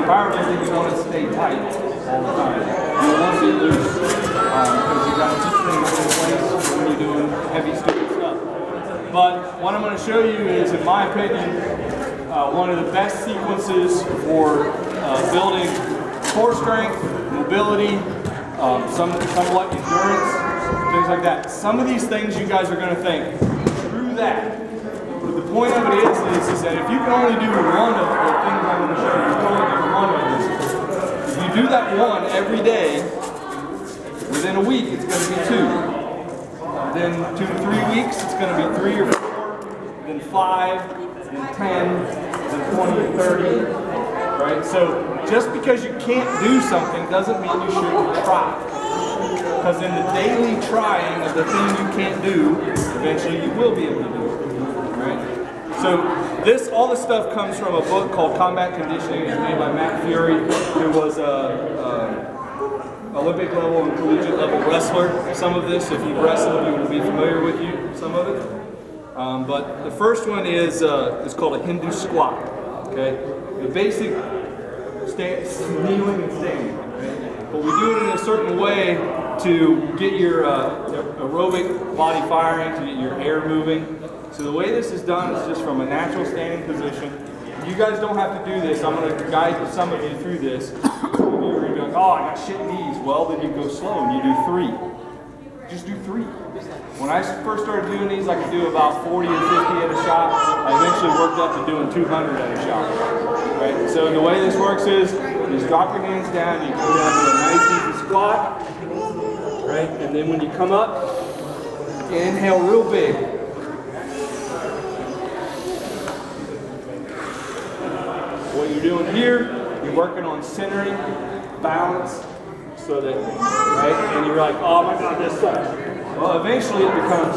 powerlifting, you want to stay tight all the time. You don't want to get loose because you got to keep things in place when you're doing heavy stupid stuff. But what I'm going to show you is, in my opinion, one of the best sequences for building core strength, mobility, somewhat endurance, things like that. Some of these things you guys are going to think, screw that. But the point of it is that if you can only do one of the things I'm going to show you, you can only do one of this. If you do that one every day, within a week it's going to be 2. Then 2 to 3 weeks it's going to be 3 or 4. Then 5. Then 10. Then 20 or 30. Right? So just because you can't do something doesn't mean you shouldn't try. Because in the daily trying of the thing you can't do, eventually you will be able to do it. Right? So all this stuff comes from a book called Combat Conditioning. It's made by Matt Fury, who was Olympic level and collegiate level wrestler. Some of this, if you've wrestled, you will be familiar with some of it. But the first one is called a Hindu squat. Okay, the basic kneeling and standing. Okay? But we do it in a certain way to get your aerobic body firing, to get your air moving. So the way this is done is just from a natural standing position. You guys don't have to do this. I'm going to guide some of you through this. Some of you are going to be like, oh, I got shit knees. Well, then you go slow and you do 3. Just do 3. When I first started doing these, I could do about 40 and 50 at a shot. I eventually worked up to doing 200 at a shot. Right? So the way this works is, you just drop your hands down, you go down to a nice easy squat. Right? And then when you come up, inhale real big. What you're doing here, you're working on centering, balance, so that, right? And you're like, oh my God, this sucks. Well, eventually it becomes.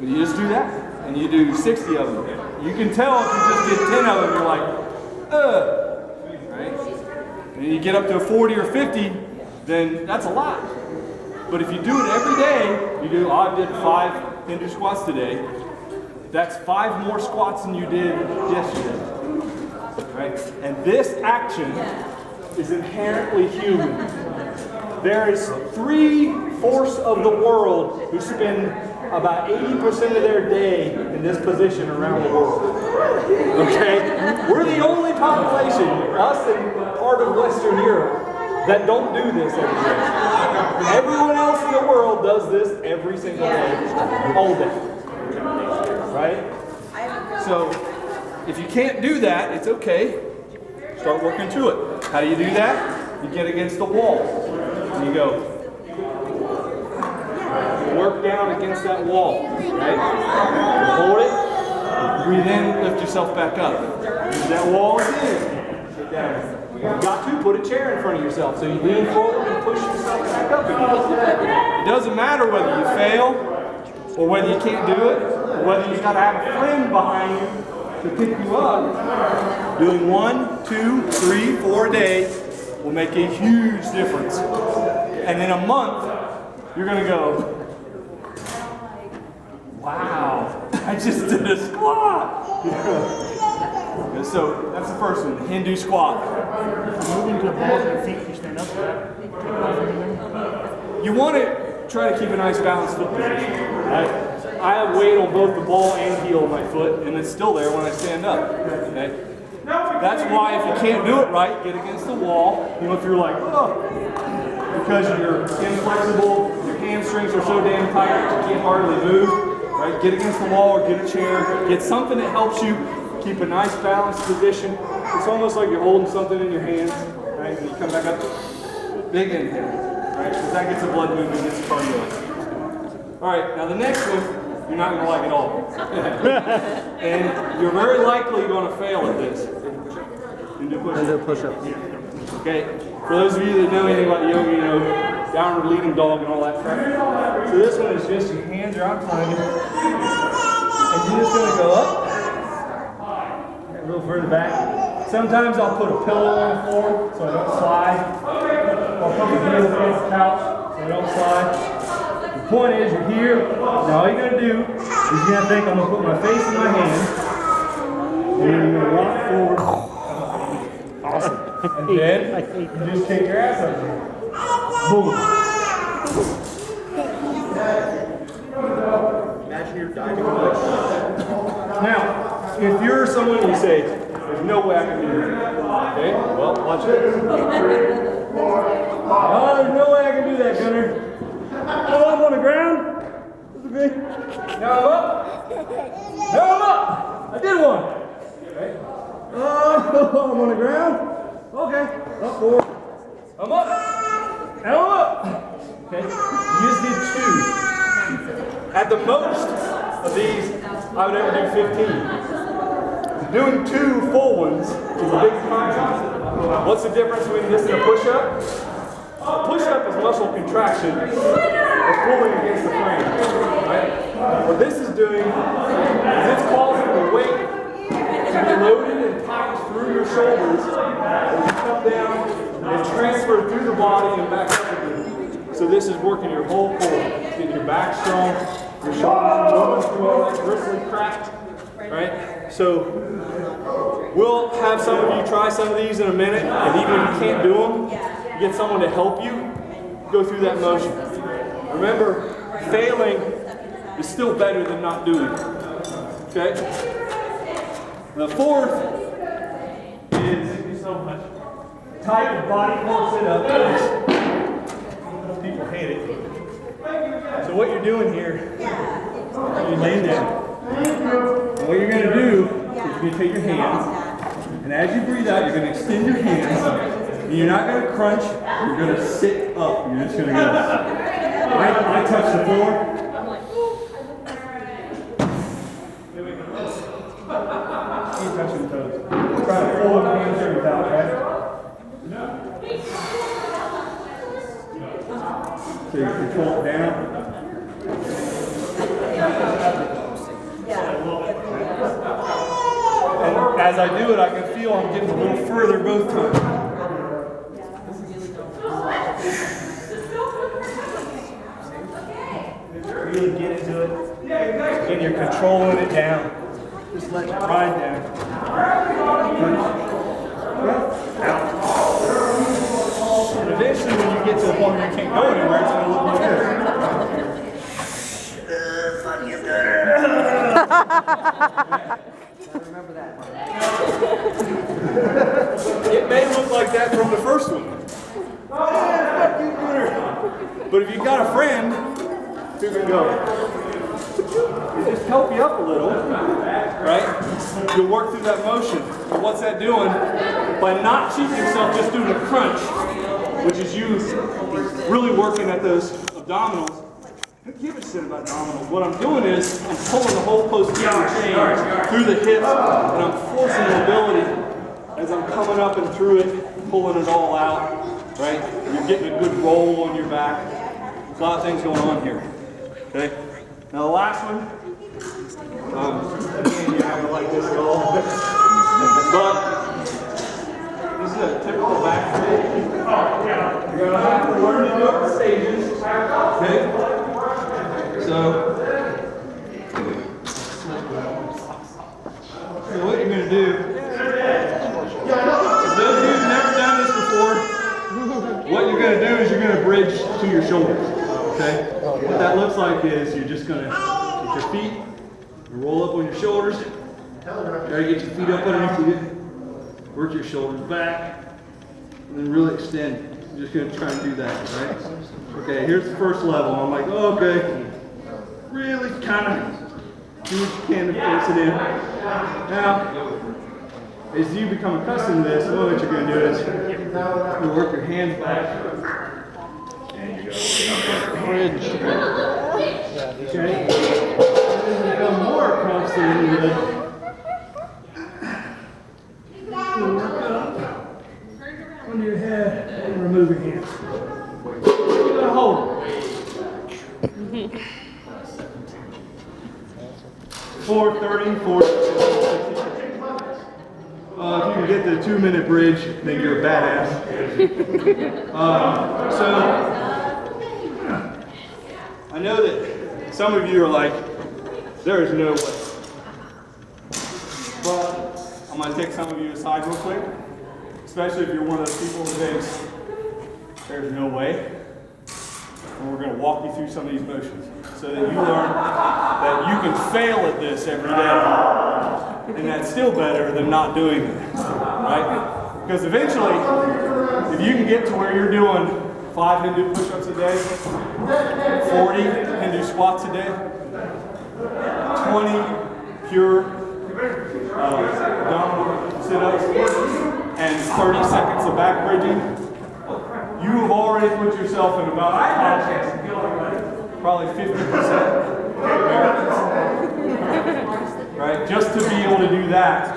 You just do that, and you do 60 of them. You can tell if you just did 10 of them, you're like, right? And you get up to a 40 or 50, then that's a lot. But if you do it every day, you do, I did 5 Hindu squats today. That's 5 more squats than you did yesterday. Right? And this action is inherently human. There is 3/4 of the world who spend about 80% of their day in this position around the world. Okay? We're the only population, us and part of Western Europe, that don't do this every day. Everyone else in the world does this every single day, all day. Right? So, if you can't do that, it's okay. Start working to it. How do you do that? You get against the wall. And you go. Work down against that wall. Right? Hold it. Breathe in, lift yourself back up. Use that wall again. Sit down. You got to put a chair in front of yourself. So you lean forward and push yourself back up again. It doesn't matter whether you fail, or whether you can't do it, or whether you got to have a friend behind you to pick you up. Doing 1, 2, 3, 4 a day will make a huge difference. And in a month, you're going to go, wow, I just did a squat. So that's the first one, the Hindu squat. Moving to the balls of your feet, you stand up. You want to try to keep a nice balanced foot position. Right? I have weight on both the ball and heel of my foot, and it's still there when I stand up. Okay? That's why if you can't do it right, get against the wall. You know, if you're like, oh, because you're inflexible, your hamstrings are so damn tight you can't hardly move. Right? Get against the wall or get a chair. Get something that helps you keep a nice balanced position. It's almost like you're holding something in your hands. Right? And you come back up. Big inhale. Right? Because that gets the blood moving, gets the cardio. All right, now the next one, you're not going to like at all. And you're very likely going to fail at this. And do push-ups. Okay, for those of you that know anything about yoga, you know, downward leading dog and all that crap. So this one is just your hands are out climbing. And you're just going to go up. A little further back. Sometimes I'll put a pillow on the floor so I don't slide. I'll put my heels against the couch so I don't slide. point is, you're here. Now all you're gonna do is you're gonna think, I'm gonna put my face in my hand, and then you're gonna rock forward. Awesome. And then you just take your ass up there. Boom. Imagine you're diving. Now, if you're someone and you say, there's no way I can do that. Okay, well, watch this. Oh, there's no way I can do that, Gunnar. Oh, I'm on the ground. Okay. Now I'm up. Now I'm up. I did one. Okay. Oh, I'm on the ground. Okay. Up forward. I'm up. Now I'm up. Okay. You just did 2. At the most of these, I would ever do 15. Doing 2 full ones is a big concept. What's the difference between this and a push-up? A push-up is muscle contraction or pulling against the frame. Right? What this is doing is it's causing the weight to be loaded and packed through your shoulders as you come down and transfer through the body and back up again. So this is working your whole core, getting your back strong, your shoulders moving through all that bristly crap. Right? So we'll have some of you try some of these in a minute, and even if you can't do them, get someone to help you go through that motion. Remember, failing is still better than not doing it. Okay? The fourth is type of body core sit-up. People hate it. So what you're doing here, you lay down. And what you're going to do is you're going to take your hands, and as you breathe out, you're going to extend your hands, and you're not going to crunch, you're going to sit up. You're just going to go. I touch the floor. Keep touching the toes. Try to pull up the hamstring out, right? So you control it down. And as I do it, I can feel I'm getting a little further both times. Really get into it. And you're controlling it down. Just let it ride down. Out. And eventually when you get to the point where you can't go anywhere, it's going to look like this. Remember that one. It may look like that from the first one. But if you've got a friend who can go, it just help you up a little, right? You'll work through that motion. And what's that doing? By not cheating yourself just doing a crunch, which is you really working at those abdominals. Who gives a shit about abdominals? What I'm doing is I'm pulling the whole posterior chain through the hips, and I'm forcing mobility as I'm coming up and through it, pulling it all out, right? You're getting a good roll on your back. There's a lot of things going on here, okay? Now the last one, again, you're not gonna like this at all, but this is a typical back stage. You're gonna have to learn to do it in stages, okay? So what you're going to do, for those of you who've never done this before, what you're going to do is you're going to bridge to your shoulders, okay? What that looks like is you're just going to get your feet, roll up on your shoulders, try to get your feet up underneath you, work your shoulders back, and then really extend. You're just going to try and do that, right? Okay, here's the first level. I'm like, oh, okay. Really kind of do what you can to force it in. Now, as you become accustomed to this, what you're going to do is you work your hands back. And you go bridge. Okay? And then you become more accustomed with it. You work up under your head and remove your hands. You're going to hold it. 4:30, 4:60. If you can get the 2-minute bridge, then you're a badass. So I know that some of you are like, there is no way. But I'm going to take some of you aside real quick, especially if you're one of those people who thinks there's no way. And we're going to walk you through some of these motions so that you learn that you can fail at this every day. And that's still better than not doing it, right? Because eventually, if you can get to where you're doing 5 Hindu push-ups a day, 40 Hindu squats a day, 20 pure abdominal sit-ups, and 30 seconds of back bridging, you have already put yourself in about probably 50%. Right? Just to be able to do that,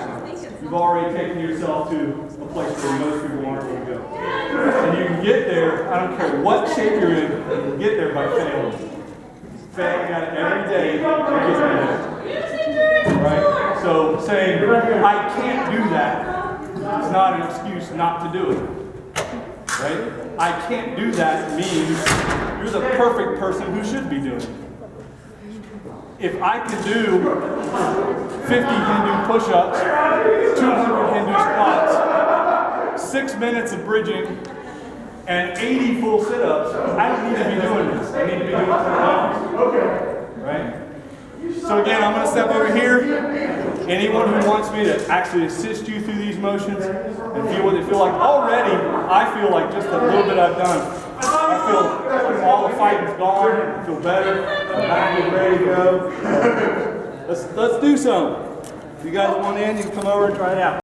you've already taken yourself to a place where most people aren't going to go. And you can get there, I don't care what shape you're in, you can get there by failing. Failing at it every day, you get there. Right? So saying, I can't do that, is not an excuse not to do it. Right? I can't do that means you're the perfect person who should be doing it. If I can do 50 Hindu push-ups, 200 Hindu squats, 6 minutes of bridging, and 80 full sit-ups, I don't need to be doing this. I need to be doing something else. Okay. Right? So again, I'm going to step over here. Anyone who wants me to actually assist you through these motions and feel what they feel like. Already, I feel like just a little bit I've done. I feel all the fighting's gone. I feel better. I'm ready to go. Let's do some. If you guys want in, you can come over and try it out.